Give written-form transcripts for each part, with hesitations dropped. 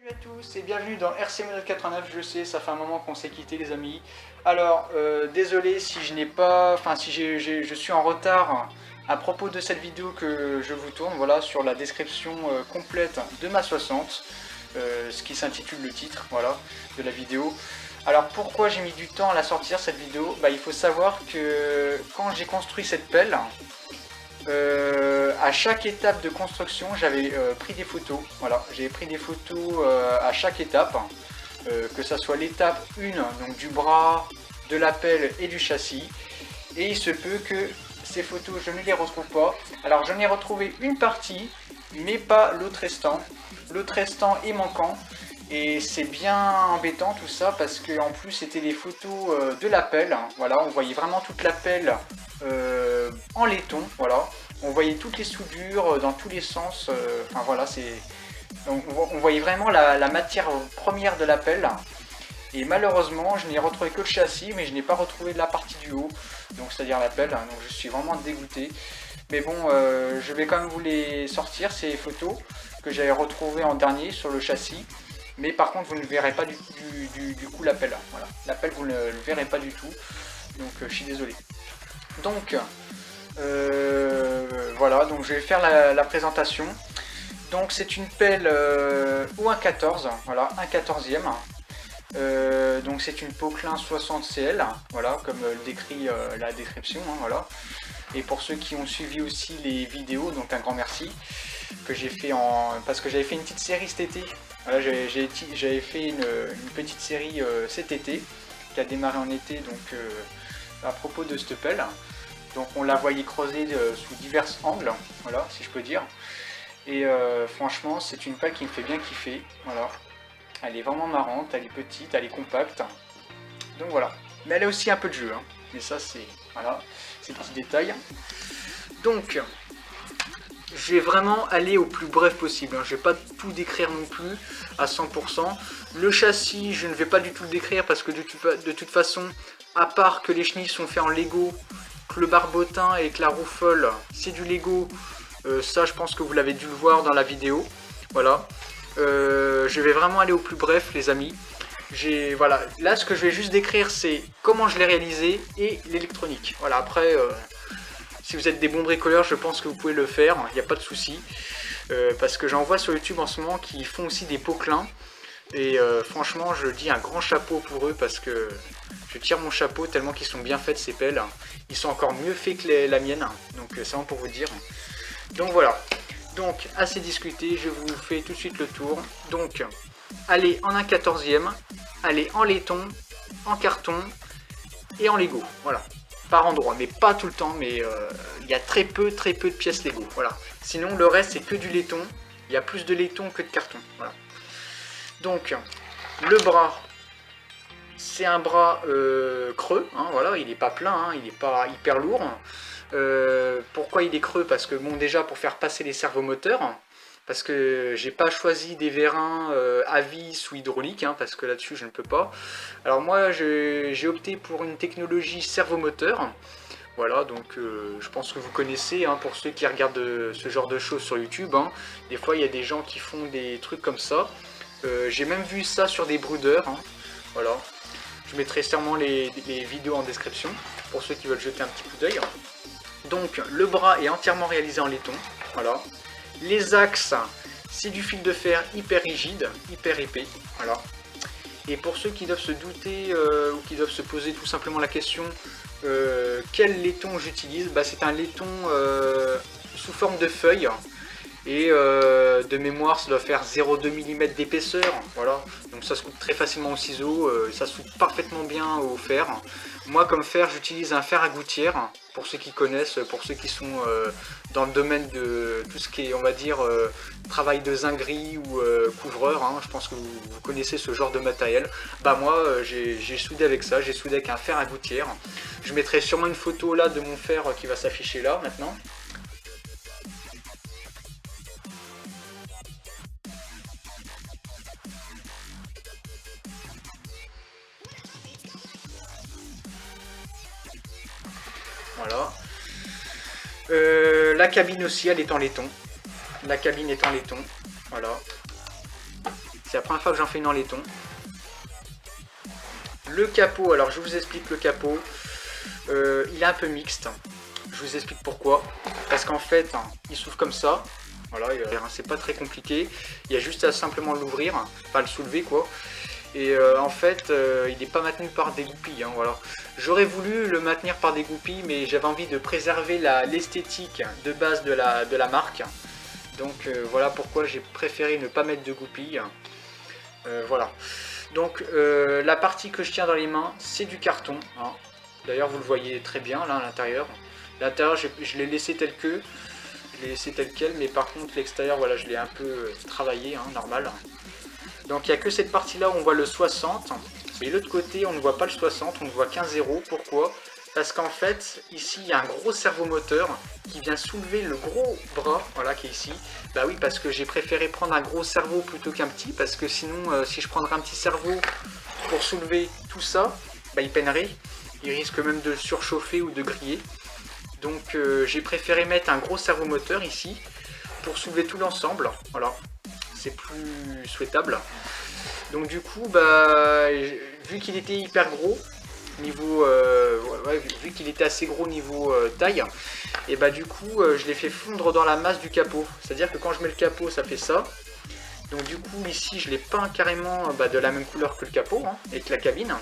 Salut à tous et bienvenue dans RC 89. Je sais, ça fait un moment qu'on s'est quitté les amis. Alors, désolé si je n'ai pas, si je suis en retard à propos de cette vidéo que je vous tourne, voilà, sur la description complète de ma 60, ce qui s'intitule le titre, voilà, de la vidéo. Alors pourquoi j'ai mis du temps à la sortir cette vidéo? Il faut savoir que quand j'ai construit cette pelle, à chaque étape de construction, j'avais pris des photos. Voilà, j'ai pris des photos à chaque étape, que ça soit l'étape 1, donc du bras, de la pelle et du châssis. Et il se peut que ces photos, je ne les retrouve pas. Alors j'en ai retrouvé une partie, mais pas l'autre restant. L'autre restant est manquant. Et c'est bien embêtant tout ça parce que en plus c'était des photos de la pelle. Voilà, on voyait vraiment toute la pelle en laiton. Voilà, on voyait toutes les soudures dans tous les sens. Enfin voilà, on voyait vraiment la matière première de la pelle. Et malheureusement, je n'ai retrouvé que le châssis, mais je n'ai pas retrouvé la partie du haut, donc c'est-à-dire la pelle. Donc je suis vraiment dégoûté. Mais bon, je vais quand même vous les sortir ces photos que j'avais retrouvées en dernier sur le châssis. Mais par contre, vous ne verrez pas du coup la pelle. Voilà. La pelle, vous ne le verrez pas du tout. Donc, je suis désolé. Donc, voilà. Donc, je vais faire la présentation. Donc, c'est une pelle ou un 14. Voilà, un 14e. Donc, c'est une Poquelin 60 CL. Voilà, comme le décrit la description. Hein, voilà. Et pour ceux qui ont suivi aussi les vidéos, donc un grand merci. Que j'ai fait parce que j'avais fait une petite série cet été. Voilà, j'avais fait une petite série cet été qui a démarré en été, donc à propos de cette pelle. Donc on la voyait creuser sous divers angles, voilà, si je peux dire. Et franchement, c'est une pelle qui me fait bien kiffer. Voilà, elle est vraiment marrante, elle est petite, elle est compacte. Donc voilà, mais elle a aussi un peu de jeu, hein. Mais ça c'est voilà, ces petits détails. Donc je vais vraiment aller au plus bref possible, hein. Je ne vais pas tout décrire non plus à 100%. Le châssis, je ne vais pas du tout le décrire parce que de toute façon, à part que les chenilles sont faites en Lego, que le barbotin et que la roue folle, c'est du Lego, ça je pense que vous l'avez dû le voir dans la vidéo. Voilà. Je vais vraiment aller au plus bref les amis. Voilà. Là ce que je vais juste décrire c'est comment je l'ai réalisé et l'électronique. Voilà, après... si vous êtes des bons bricoleurs, je pense que vous pouvez le faire, il n'y a pas de souci. Parce que j'en vois sur YouTube en ce moment qui font aussi des Poquelins. Et franchement, je dis un grand chapeau pour eux parce que je tire mon chapeau tellement qu'ils sont bien faits ces pelles. Ils sont encore mieux faits que la mienne, donc c'est vraiment pour vous dire. Donc voilà, donc assez discuté, je vous fais tout de suite le tour. Donc, allez en un 14e, allez en laiton, en carton et en Lego, voilà. Par endroit, mais pas tout le temps, mais il y a très peu de pièces Lego, voilà. Sinon le reste c'est que du laiton, il y a plus de laiton que de carton, voilà. Donc le bras, c'est un bras creux, hein, voilà, il n'est pas plein, hein, il n'est pas hyper lourd. Pourquoi il est creux? Parce que bon, déjà pour faire passer les servomoteurs, parce que j'ai pas choisi des vérins à vis ou hydrauliques, hein, parce que là-dessus je ne peux pas. Alors moi j'ai opté pour une technologie servomoteur. Voilà, donc je pense que vous connaissez, hein, pour ceux qui regardent ce genre de choses sur YouTube. Hein. Des fois il y a des gens qui font des trucs comme ça. J'ai même vu ça sur des brooders. Hein. Voilà, je mettrai sûrement les vidéos en description pour ceux qui veulent jeter un petit coup d'œil. Donc le bras est entièrement réalisé en laiton. Voilà. Les axes, c'est du fil de fer hyper rigide, hyper épais, voilà. Et pour ceux qui doivent se douter ou qui doivent se poser tout simplement la question quel laiton j'utilise, c'est un laiton sous forme de feuille. Et de mémoire, ça doit faire 0,2 mm d'épaisseur, voilà. Donc ça se coupe très facilement au ciseau, ça se coupe parfaitement bien au fer. Moi, comme fer, j'utilise un fer à gouttière, pour ceux qui connaissent, pour ceux qui sont dans le domaine de tout ce qui est, on va dire, travail de zinguerie ou couvreur. Hein. Je pense que vous connaissez ce genre de matériel. Moi, j'ai soudé avec ça, j'ai soudé avec un fer à gouttière. Je mettrai sûrement une photo là de mon fer qui va s'afficher là maintenant. Voilà. La cabine aussi, elle est en laiton. La cabine est en laiton. Voilà. C'est la première fois que j'en fais une en laiton. Le capot, alors je vous explique le capot. Il est un peu mixte. Je vous explique pourquoi. Parce qu'en fait, il s'ouvre comme ça. Voilà, c'est pas très compliqué. Il y a juste à simplement l'ouvrir, enfin le soulever quoi. Et en fait, il n'est pas maintenu par des goupilles. Hein, voilà. J'aurais voulu le maintenir par des goupilles, mais j'avais envie de préserver l'esthétique de base de la marque. Donc voilà pourquoi j'ai préféré ne pas mettre de goupilles. Voilà. Donc la partie que je tiens dans les mains, c'est du carton. Hein. D'ailleurs, vous le voyez très bien là à l'intérieur. L'intérieur, je l'ai laissé tel que. Je l'ai laissé tel quel, mais par contre l'extérieur, voilà, je l'ai un peu travaillé, hein, normal. Donc il n'y a que cette partie-là où on voit le 60. Mais l'autre côté, on ne voit pas le 60, on ne voit qu'un 0. Pourquoi? Parce qu'en fait, ici, il y a un gros servomoteur qui vient soulever le gros bras, voilà, qui est ici. Bah oui, parce que j'ai préféré prendre un gros cerveau plutôt qu'un petit, parce que sinon, si je prendrais un petit cerveau pour soulever tout ça, bah il peinerait. Il risque même de surchauffer ou de griller. Donc j'ai préféré mettre un gros servomoteur ici, pour soulever tout l'ensemble, voilà. C'est plus souhaitable. Donc du coup, bah, vu qu'il était hyper gros, niveau vu qu'il était assez gros niveau taille, et bah du coup je l'ai fait fondre dans la masse du capot. C'est-à-dire que quand je mets le capot, ça fait ça. Donc du coup ici je l'ai peint carrément de la même couleur que le capot, hein, et que la cabine.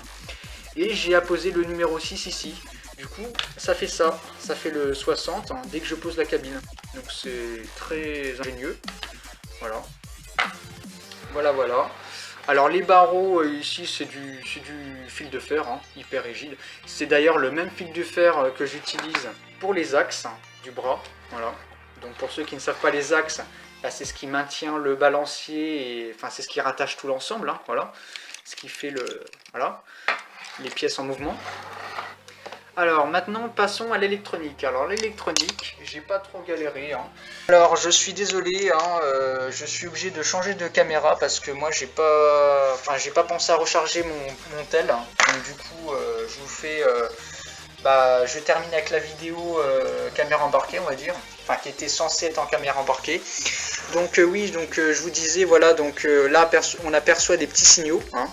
Et j'ai apposé le numéro 6 ici. Du coup ça fait ça, ça fait le 60 hein, dès que je pose la cabine. Donc c'est très ingénieux. Voilà. Voilà. Alors les barreaux ici c'est du fil de fer, hein, hyper rigide. C'est d'ailleurs le même fil de fer que j'utilise pour les axes du bras. Voilà. Donc pour ceux qui ne savent pas les axes, bah, c'est ce qui maintient le balancier, et, enfin c'est ce qui rattache tout l'ensemble. Hein, voilà. Ce qui fait les pièces en mouvement. Alors maintenant passons à l'électronique. Alors l'électronique, j'ai pas trop galéré. Hein. Alors je suis désolé, hein, je suis obligé de changer de caméra parce que moi j'ai pas pensé à recharger mon tel. Hein. Donc du coup je vous fais, je termine avec la vidéo caméra embarquée on va dire, enfin qui était censée être en caméra embarquée. Donc oui, donc je vous disais voilà, donc là on aperçoit des petits signaux. Hein.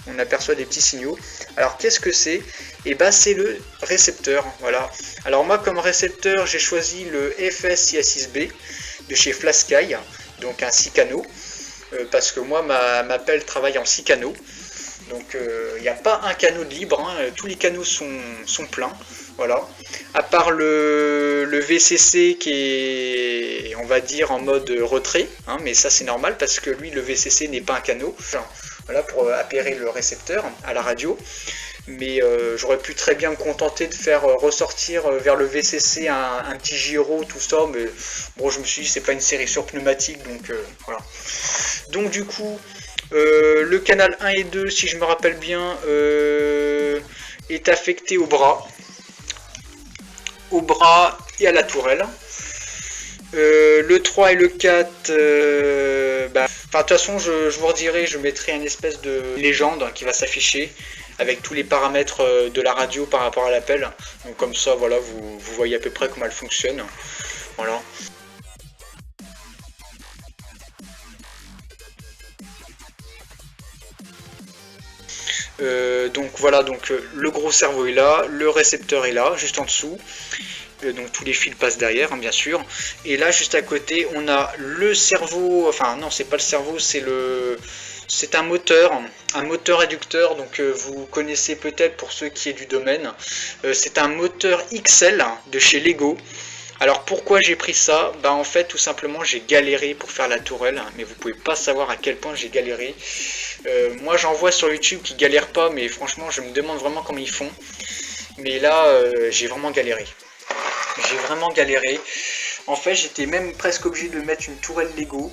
On aperçoit des petits signaux. Alors qu'est-ce que c'est? Et bah c'est le récepteur, voilà. Alors moi comme récepteur j'ai choisi le FS6B de chez Flasky, donc un 6 canaux, parce que moi ma pelle travaille en 6 canaux, donc il n'y a pas un canot de libre, hein, tous les canaux sont pleins, voilà. À part le VCC qui est on va dire en mode retrait, hein, mais ça c'est normal parce que lui le VCC n'est pas un canot, voilà pour appairer le récepteur à la radio. Mais j'aurais pu très bien me contenter de faire ressortir vers le VCC un petit gyro, tout ça, mais bon je me suis dit c'est pas une série sur pneumatique, donc voilà. Donc du coup, le canal 1 et 2, si je me rappelle bien, est affecté au bras et à la tourelle. Le 3 et le 4, de toute façon je vous redirai, je mettrai une espèce de légende qui va s'afficher avec tous les paramètres de la radio par rapport à l'appel. Donc comme ça, voilà, vous voyez à peu près comment elle fonctionne. Voilà. Donc voilà, donc le gros cerveau est là, le récepteur est là, juste en dessous. Donc tous les fils passent derrière, hein, bien sûr. Et là, juste à côté, on a le cerveau. Enfin non, c'est pas le cerveau, c'est un moteur réducteur, donc vous connaissez peut-être pour ceux qui est du domaine. C'est un moteur XL de chez Lego. Alors pourquoi j'ai pris ça? Bah en fait tout simplement j'ai galéré pour faire la tourelle, mais vous pouvez pas savoir à quel point j'ai galéré. Moi j'en vois sur YouTube qui galèrent pas, mais franchement je me demande vraiment comment ils font. Mais là j'ai vraiment galéré. En fait, j'étais même presque obligé de mettre une tourelle Lego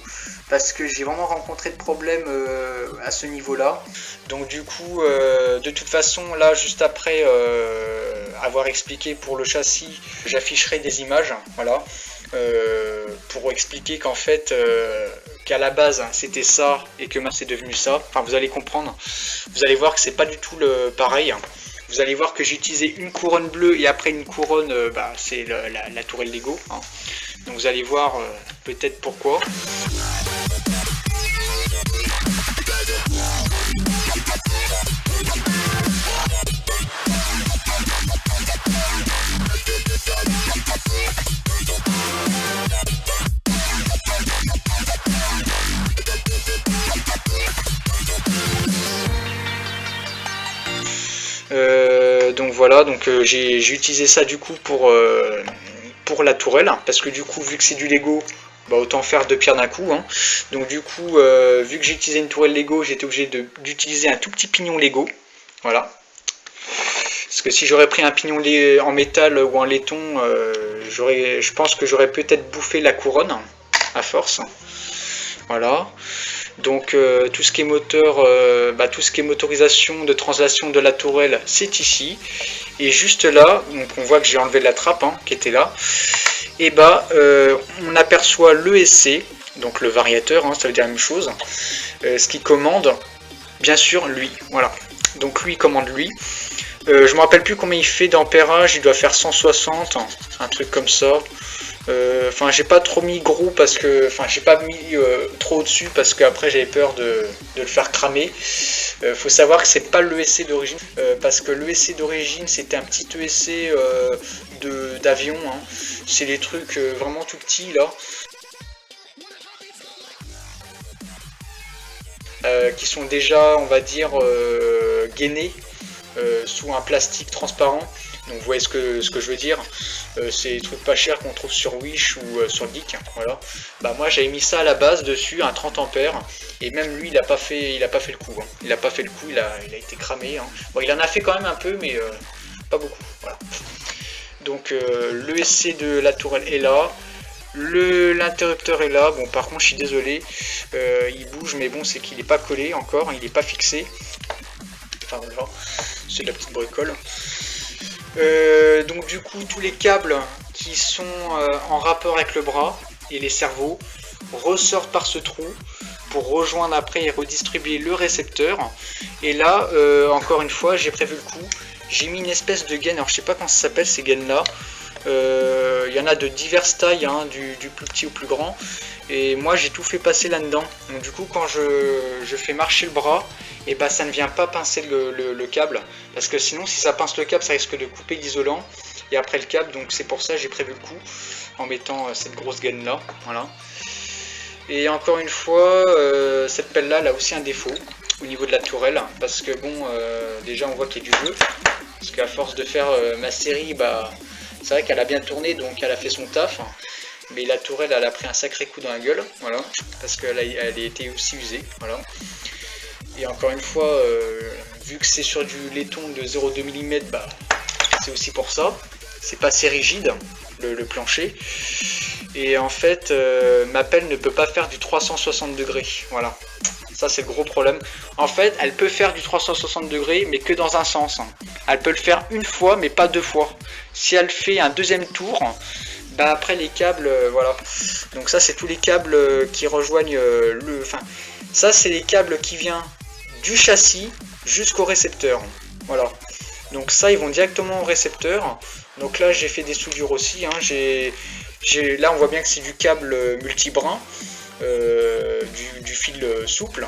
parce que j'ai vraiment rencontré de problèmes à ce niveau-là. Donc du coup, de toute façon, là, juste après avoir expliqué pour le châssis, j'afficherai des images, voilà, pour expliquer qu'en fait, qu'à la base, c'était ça et que maintenant c'est devenu ça. Enfin, vous allez comprendre. Vous allez voir que c'est pas du tout pareil. Vous allez voir que j'ai utilisé une couronne bleue et après une couronne, c'est la tourelle Lego. Hein. Donc vous allez voir peut-être pourquoi. Donc voilà, donc j'ai utilisé ça du coup pour la tourelle, parce que du coup vu que c'est du Lego, bah, autant faire deux pierres d'un coup, hein. Donc du coup, vu que j'ai utilisé une tourelle Lego, j'étais obligé d'utiliser un tout petit pignon Lego, voilà. Parce que si j'aurais pris un pignon en métal ou en laiton, je pense que j'aurais peut-être bouffé la couronne à force. Voilà. Donc tout ce qui est moteur, tout ce qui est motorisation de translation de la tourelle, c'est ici. Et juste là, donc on voit que j'ai enlevé la trappe hein, qui était là. Et on aperçoit l'ESC, donc le variateur, hein, ça veut dire la même chose. Ce qui commande, bien sûr, lui. Voilà. Donc lui commande lui. Je me rappelle plus combien il fait d'ampérage, il doit faire 160, un truc comme ça. Enfin, j'ai pas trop mis gros parce que, enfin, j'ai pas mis trop au-dessus parce qu'après j'avais peur de le faire cramer. Faut savoir que c'est pas l'ESC d'origine, parce que l'ESC d'origine c'était un petit ESC d'avion. Hein. C'est des trucs vraiment tout petits là. Qui sont déjà, on va dire, gainés sous un plastique transparent. Donc vous voyez ce que je veux dire. C'est des trucs pas chers qu'on trouve sur Wish ou sur Geek. Voilà. Bah moi j'avais mis ça à la base dessus, un 30 ampères. Et même lui il a pas fait le coup. Hein. Il a pas fait le coup, il a été cramé. Hein. Bon il en a fait quand même un peu mais pas beaucoup. Voilà. Donc l'ESC de la tourelle est là. L'interrupteur est là. Bon par contre je suis désolé. Il bouge mais bon c'est qu'il n'est pas collé encore, il n'est pas fixé. Enfin voilà. C'est de la petite bricole. Donc du coup tous les câbles qui sont en rapport avec le bras et les cerveaux ressortent par ce trou pour rejoindre après et redistribuer le récepteur. Et là encore une fois j'ai prévu le coup, j'ai mis une espèce de gaine, alors je sais pas comment ça s'appelle ces gaines là, il y en a de diverses tailles hein, du plus petit au plus grand, et moi j'ai tout fait passer là dedans. Donc du coup quand je fais marcher le bras, et bah ça ne vient pas pincer le câble, parce que sinon si ça pince le câble ça risque de couper l'isolant et après le câble. Donc c'est pour ça j'ai prévu le coup en mettant cette grosse gaine là. Voilà. Et encore une fois cette pelle là elle a aussi un défaut au niveau de la tourelle, parce que bon déjà on voit qu'il y a du jeu, parce qu'à force de faire ma série, bah c'est vrai qu'elle a bien tourné donc elle a fait son taf, mais la tourelle elle a pris un sacré coup dans la gueule, voilà, parce qu'elle a été aussi usée. Voilà. Et encore une fois, vu que c'est sur du laiton de 0,2 mm, bah, c'est aussi pour ça. C'est pas assez rigide, le plancher. Et en fait, ma pelle ne peut pas faire du 360 degrés. Voilà. Ça, c'est le gros problème. En fait, elle peut faire du 360 degrés, mais que dans un sens. Elle peut le faire une fois, mais pas deux fois. Si elle fait un deuxième tour, bah après les câbles, voilà. Donc ça, c'est tous les câbles qui rejoignent le... Enfin, ça, c'est les câbles qui viennent du châssis jusqu'au récepteur. Voilà. Donc ça, ils vont directement au récepteur. Donc là, j'ai fait des soudures aussi. Hein. Là, on voit bien que c'est du câble multibrin, du fil souple.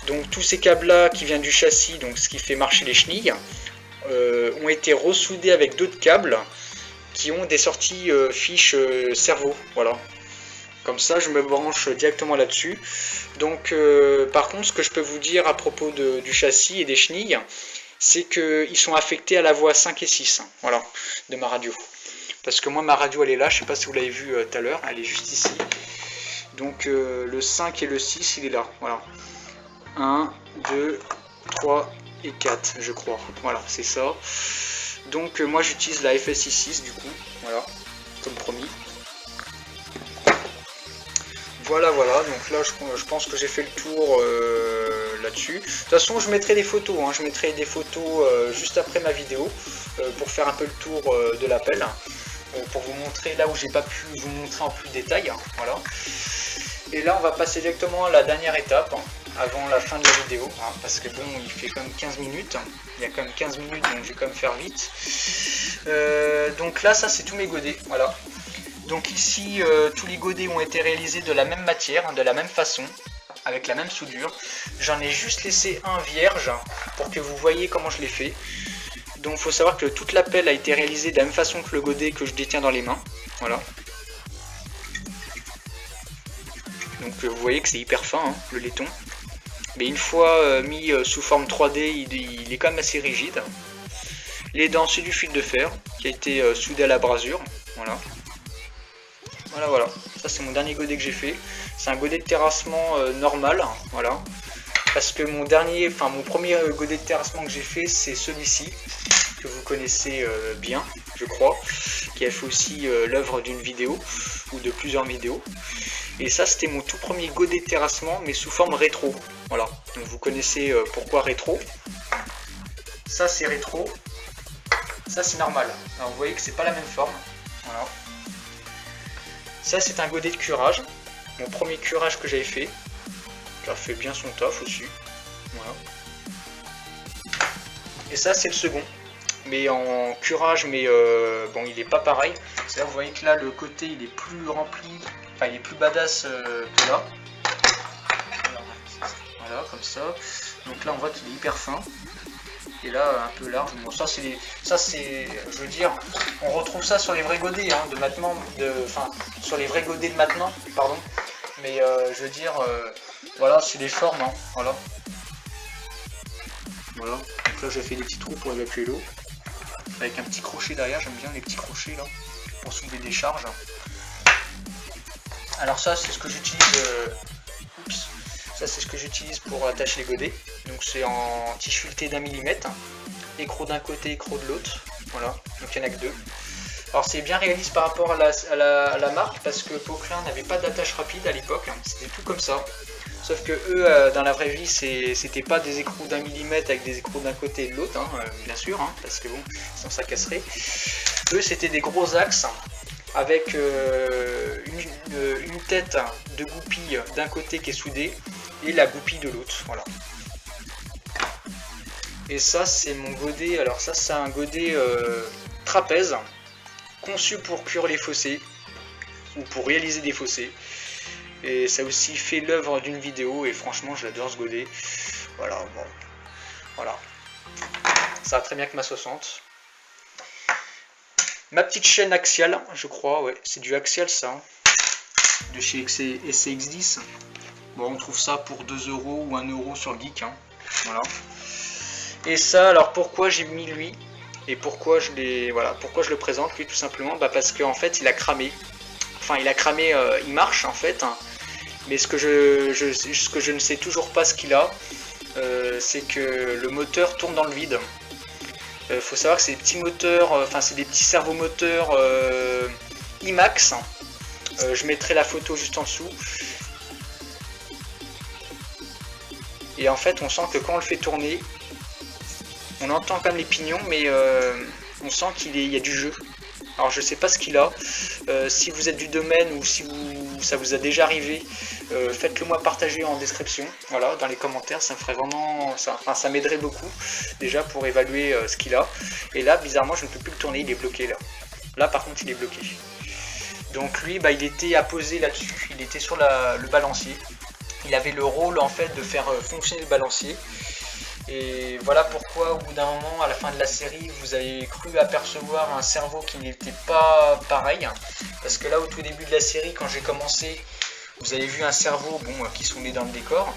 Donc tous ces câbles-là qui viennent du châssis, donc ce qui fait marcher les chenilles, ont été ressoudés avec d'autres câbles qui ont des sorties fiches cerveau. Voilà. Comme ça, je me branche directement là-dessus. Donc, par contre, ce que je peux vous dire à propos du châssis et des chenilles, c'est qu'ils sont affectés à la voie 5 et 6, voilà, de ma radio. Parce que moi, ma radio, elle est là, je sais pas si vous l'avez vu tout à l'heure, elle est juste ici. Donc, le 5 et le 6, il est là, voilà. 1, 2, 3 et 4, je crois. Voilà, c'est ça. Donc, moi, j'utilise la FSI 6, du coup, voilà, comme promis. Voilà, donc là je pense que j'ai fait le tour là-dessus. De toute façon je mettrai des photos, hein. Je mettrai des photos juste après ma vidéo pour faire un peu le tour de la pelle, pour vous montrer là où j'ai pas pu vous montrer en plus de détails. Hein. Voilà. Et là on va passer directement à la dernière étape, hein, avant la fin de la vidéo, hein, parce que bon il fait quand même 15 minutes, hein. Il y a quand même 15 minutes donc je vais quand même faire vite. Donc là ça c'est tous mes godets, voilà. Donc ici, tous les godets ont été réalisés de la même matière, de la même façon, avec la même soudure. J'en ai juste laissé un vierge pour que vous voyez comment je l'ai fait. Donc il faut savoir que toute la pelle a été réalisée de la même façon que le godet que je détiens dans les mains. Voilà. Donc vous voyez que c'est hyper fin, hein, le laiton. Mais une fois mis sous forme 3D, il est quand même assez rigide. Les dents, c'est du fil de fer qui a été soudé à la brasure. Voilà. Voilà. Ça, c'est mon dernier godet que j'ai fait. C'est un godet de terrassement normal. Voilà. Parce que mon premier godet de terrassement que j'ai fait, c'est celui-ci, que vous connaissez bien, je crois, qui a fait aussi l'œuvre d'une vidéo, ou de plusieurs vidéos. Et ça, c'était mon tout premier godet de terrassement, mais sous forme rétro. Voilà, donc vous connaissez pourquoi rétro. Ça, c'est rétro. Ça, c'est normal. Alors, vous voyez que c'est pas la même forme. Voilà. Ça, c'est un godet de curage. Mon premier curage que j'avais fait. Qui a fait bien son taf aussi. Voilà. Et ça, c'est le second. Mais en curage, mais bon, il est pas pareil. C'est là, vous voyez que là, le côté, il est plus rempli. Enfin, il est plus badass que là. Voilà, comme ça. Donc là, on voit qu'il est hyper fin. Et là, un peu large. Bon, ça, c'est, je veux dire, on retrouve ça sur les vrais godets hein, de maintenant. Enfin, sur les vrais godets de maintenant, pardon. Mais je veux dire, voilà, c'est des formes. Hein, voilà. Voilà. Donc là, j'ai fait des petits trous pour évacuer l'eau. Avec un petit crochet derrière. J'aime bien les petits crochets là. Pour soulever des charges. Alors ça, c'est ce que j'utilise. Ça, c'est ce que j'utilise pour attacher les godets. Donc c'est en tissu fileté d'1 millimètre. Écrou d'un côté, écrou de l'autre. Voilà. Donc il n'y en a que deux. Alors c'est bien réaliste par rapport à la marque parce que Poquelin n'avait pas d'attache rapide à l'époque. C'était tout comme ça. Sauf que eux, dans la vraie vie, c'était pas des écrous d'1 millimètre avec des écrous d'un côté et de l'autre, hein, bien sûr, hein, parce que bon, sinon ça casserait. Eux, c'était des gros axes avec une tête de goupille d'un côté qui est soudée et la goupille de l'autre, voilà. Et ça, c'est mon godet. Alors ça, c'est un godet trapèze conçu pour cuire les fossés ou pour réaliser des fossés. Et ça a aussi fait l'œuvre d'une vidéo et franchement, j'adore ce godet. Voilà, bon, voilà. Ça va très bien avec ma 60. Ma petite chaîne axiale, je crois, ouais, c'est du axial ça, hein, de chez SCX10. Bon, on trouve ça pour 2 € ou 1 € sur Geek, hein, voilà. Et ça, alors pourquoi j'ai mis lui et pourquoi je le présente lui tout simplement, bah parce qu'en fait il a cramé. Enfin, il a cramé, il marche en fait, hein, mais ce que je ne sais toujours pas ce qu'il a, c'est que le moteur tourne dans le vide. Faut savoir que c'est des petits moteurs, enfin c'est des petits servomoteurs IMAX. Je mettrai la photo juste en dessous. Et en fait, on sent que quand on le fait tourner, on entend quand même les pignons, mais on sent qu'il y a du jeu. Alors je sais pas ce qu'il a. Si vous êtes du domaine ou si ça vous a déjà arrivé, faites-le moi partager en description, voilà, dans les commentaires, ça me ferait vraiment, ça m'aiderait beaucoup déjà pour évaluer ce qu'il a. Et là, bizarrement, je ne peux plus le tourner, il est bloqué là. Là, par contre, il est bloqué. Donc lui, bah, il était apposé là-dessus, il était sur le balancier. Il avait le rôle en fait de faire fonctionner le balancier. Et voilà pourquoi au bout d'un moment, à la fin de la série, vous avez cru apercevoir un cerveau qui n'était pas pareil. Parce que là, au tout début de la série, quand j'ai commencé, vous avez vu un cerveau qui sonnait dans le décor.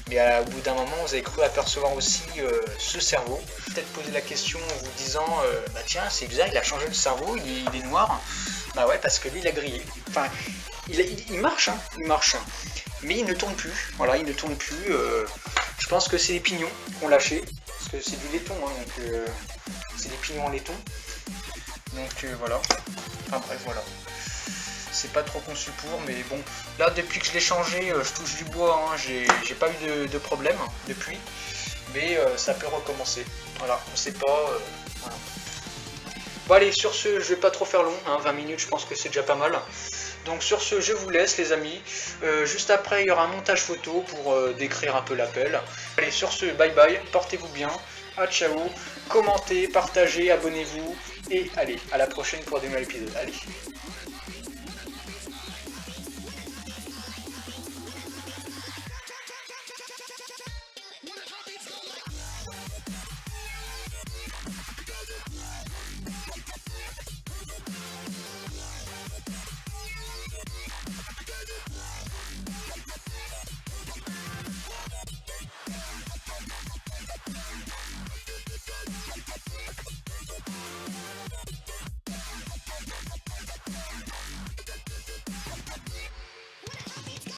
Mais au bout d'un moment, vous avez cru apercevoir aussi ce cerveau. Peut-être poser la question en vous disant, bah tiens, c'est bizarre, il a changé de cerveau, il est noir. Bah ouais, parce que lui, il a grillé. Enfin, il marche, hein, il marche. Mais il ne tourne plus, voilà, il ne tourne plus. Je pense que c'est les pignons qu'on lâché, parce que c'est du laiton, hein, donc c'est des pignons en laiton. Donc voilà, enfin bref, voilà. C'est pas trop conçu pour, mais bon, là depuis que je l'ai changé, je touche du bois, hein, j'ai pas eu de problème depuis, mais ça peut recommencer. Voilà, on sait pas. Voilà. Bon allez, sur ce, je vais pas trop faire long, hein, 20 minutes, je pense que c'est déjà pas mal. Donc sur ce, je vous laisse les amis. Juste après, il y aura un montage photo pour décrire un peu l'appel. Allez, sur ce, bye bye, portez-vous bien. À ciao, commentez, partagez, abonnez-vous. Et allez, à la prochaine pour des nouveaux épisodes. Allez.